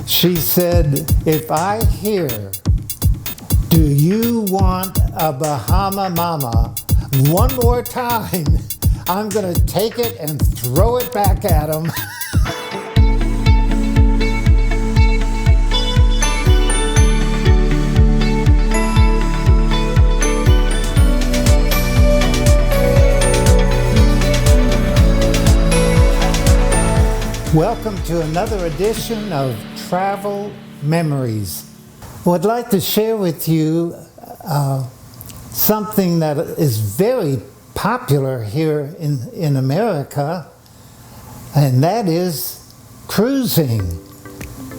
She said, if I hear, do you want a Bahama mama, one more time, I'm gonna take it and throw it back at him. Welcome to another edition of Travel Memories. I would like to share with you something that is very popular here in America, and that is cruising.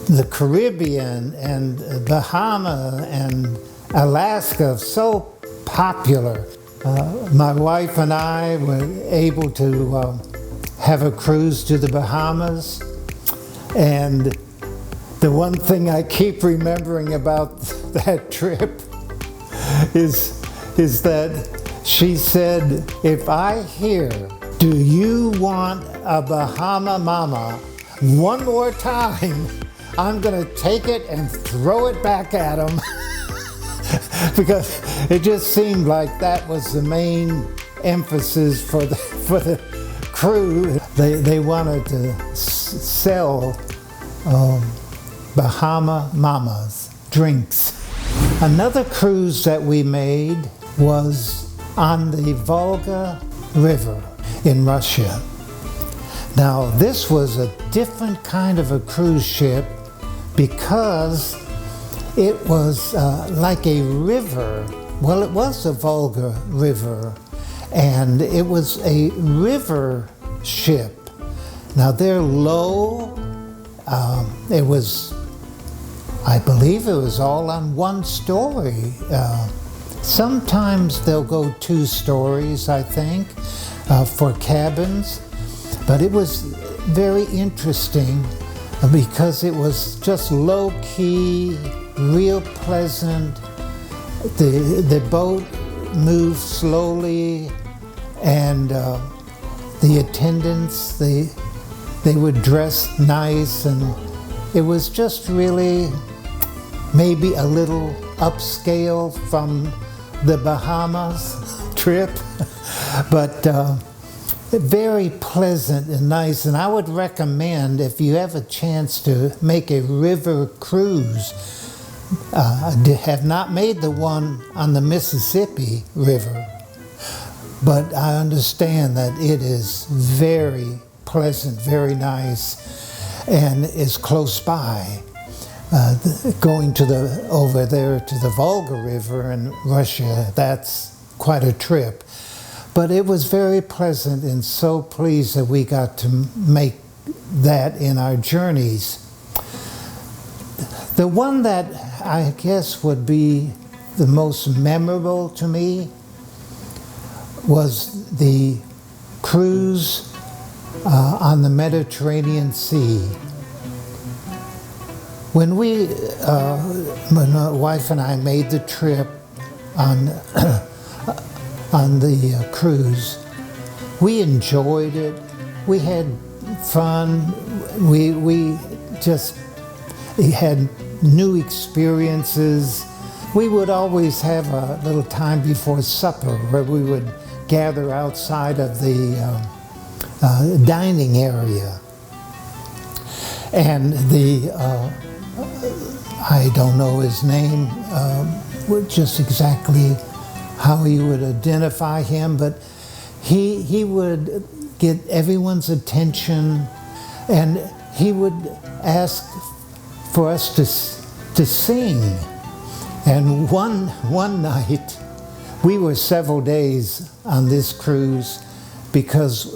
The Caribbean and Bahama and Alaska, so popular. My wife and I were able to have a cruise to the Bahamas, and the one thing I keep remembering about that trip is that she said, if I hear, do you want a Bahama mama, one more time, I'm gonna take it and throw it back at him. Because it just seemed like that was the main emphasis for the crew. They wanted to sell Bahama Mamas drinks. Another cruise that we made was on the Volga River in Russia. Now this was a different kind of a cruise ship because it was like a river. Well, it was the Volga River, and it was a river ship. Now they're low. It was, I believe it was all on one story. Sometimes they'll go 2 stories, I think, for cabins. But it was very interesting because it was just low key, real pleasant. The boat moved slowly, and the attendants, they would dress nice, and it was just really maybe a little upscale from the Bahamas trip, but very pleasant and nice. And I would recommend, if you have a chance to make a river cruise, have not made the one on the Mississippi River, but I understand that it is very pleasant, very nice, and is close by. Going over there to the Volga River in Russia, that's quite a trip. But it was very pleasant, and so pleased that we got to make that in our journeys. The one that I guess would be the most memorable to me was the cruise on the Mediterranean Sea. When my wife and I made the trip on the cruise, we enjoyed it. We had fun. We just had new experiences. We would always have a little time before supper where we would gather outside of the dining area. And I don't know his name, just exactly how you would identify him, but he would get everyone's attention, and he would ask for us to sing. And one night, we were several days on this cruise because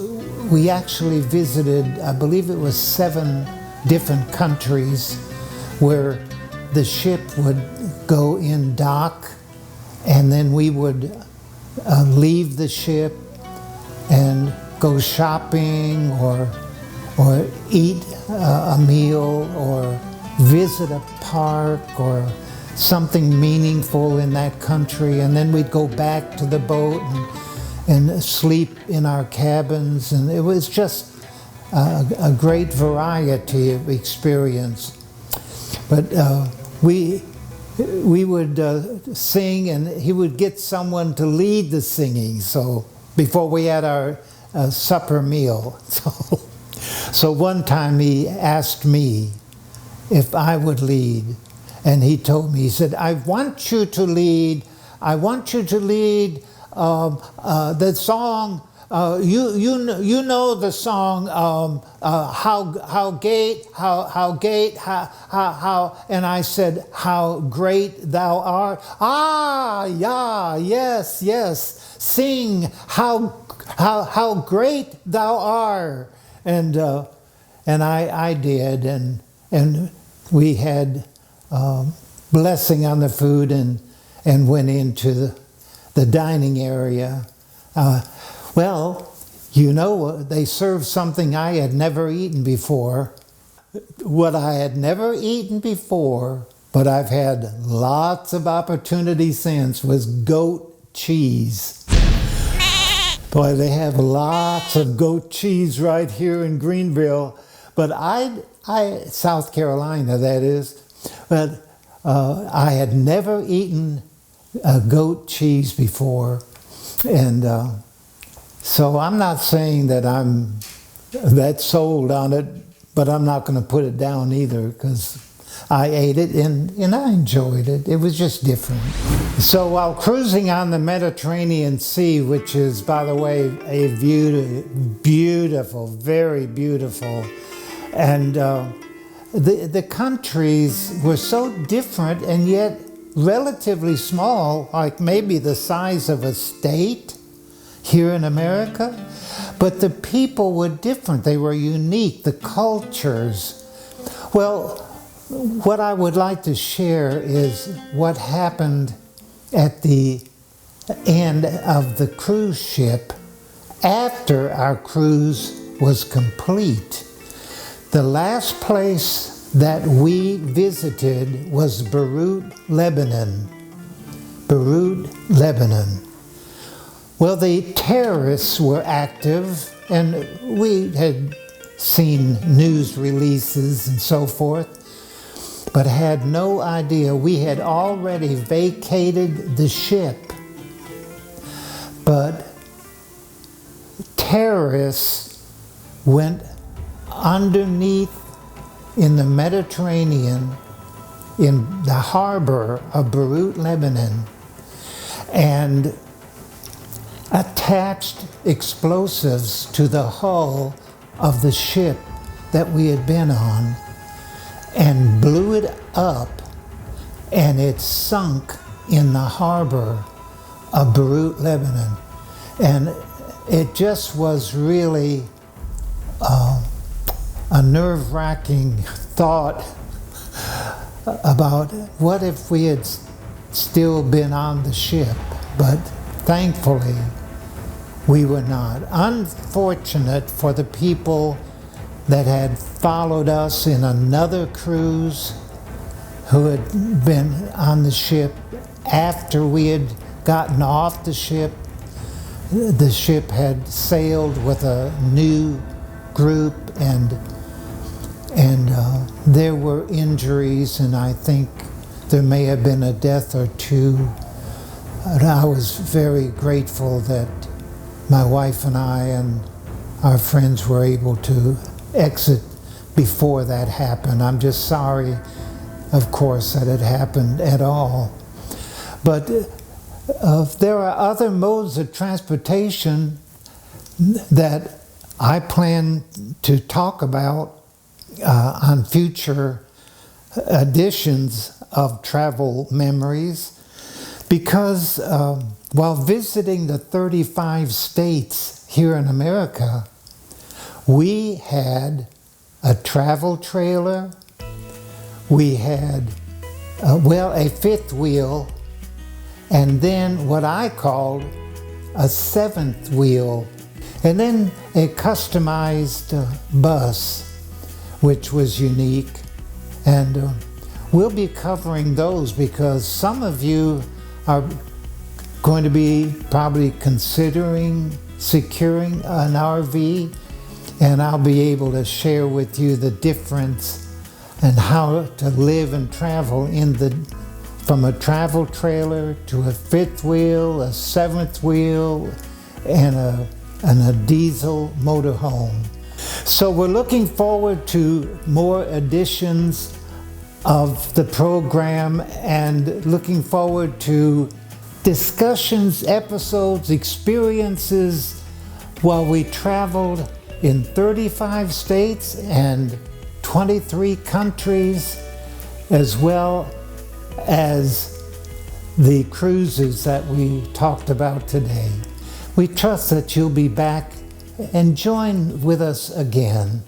we actually visited, I believe it was 7 different countries where the ship would go in dock, and then we would leave the ship and go shopping or eat a meal or visit a park or something meaningful in that country, and then we'd go back to the boat and sleep in our cabins, and it was just a great variety of experience. But we would sing, and he would get someone to lead the singing. So before we had our supper meal, so one time he asked me if I would lead, and he told me, he said, "I want you to lead. I want you to lead the song." You know the song, and I said, "How great thou art." Ah, yeah, yes. Sing how great thou art. And I did, and we had blessing on the food and went into the dining area. Well, they served something I had never eaten before. What I had never eaten before, but I've had lots of opportunity since, was goat cheese. Boy, they have lots of goat cheese right here in Greenville. But South Carolina, that is. But I had never eaten goat cheese before. And so I'm not saying that I'm that sold on it, but I'm not going to put it down either, because I ate it and I enjoyed it. It was just different. So while cruising on the Mediterranean Sea, which is, by the way, a beautiful, very beautiful, and the countries were so different and yet relatively small, like maybe the size of a state here in America, but the people were different. They were unique, the cultures. Well, what I would like to share is what happened at the end of the cruise ship after our cruise was complete. The last place that we visited was Beirut, Lebanon. Beirut, Lebanon. Well, the terrorists were active, and we had seen news releases and so forth, but had no idea. We had already vacated the ship, but terrorists went underneath in the Mediterranean, in the harbor of Beirut, Lebanon, and attached explosives to the hull of the ship that we had been on and blew it up, and it sunk in the harbor of Beirut, Lebanon. And it just was really a nerve-wracking thought about what if we had still been on the ship. But thankfully, we were not. Unfortunate for the people that had followed us in another cruise, who had been on the ship after we had gotten off the ship. The ship had sailed with a new group, and there were injuries, and I think there may have been a death or two. And I was very grateful that my wife and I and our friends were able to exit before that happened. I'm just sorry, of course, that it happened at all. But there are other modes of transportation that I plan to talk about on future editions of Travel Memories, because while visiting the 35 states here in America, we had a travel trailer, we had, a fifth wheel, and then what I called a seventh wheel, and then a customized bus, which was unique. And we'll be covering those because some of you are going to be probably considering securing an RV, and I'll be able to share with you the difference and how to live and travel from a travel trailer to a fifth wheel, a seventh wheel, and a diesel motorhome. So we're looking forward to more editions of the program and looking forward to discussions, episodes, experiences while we traveled in 35 states and 23 countries, as well as the cruises that we talked about today. We trust that you'll be back and join with us again.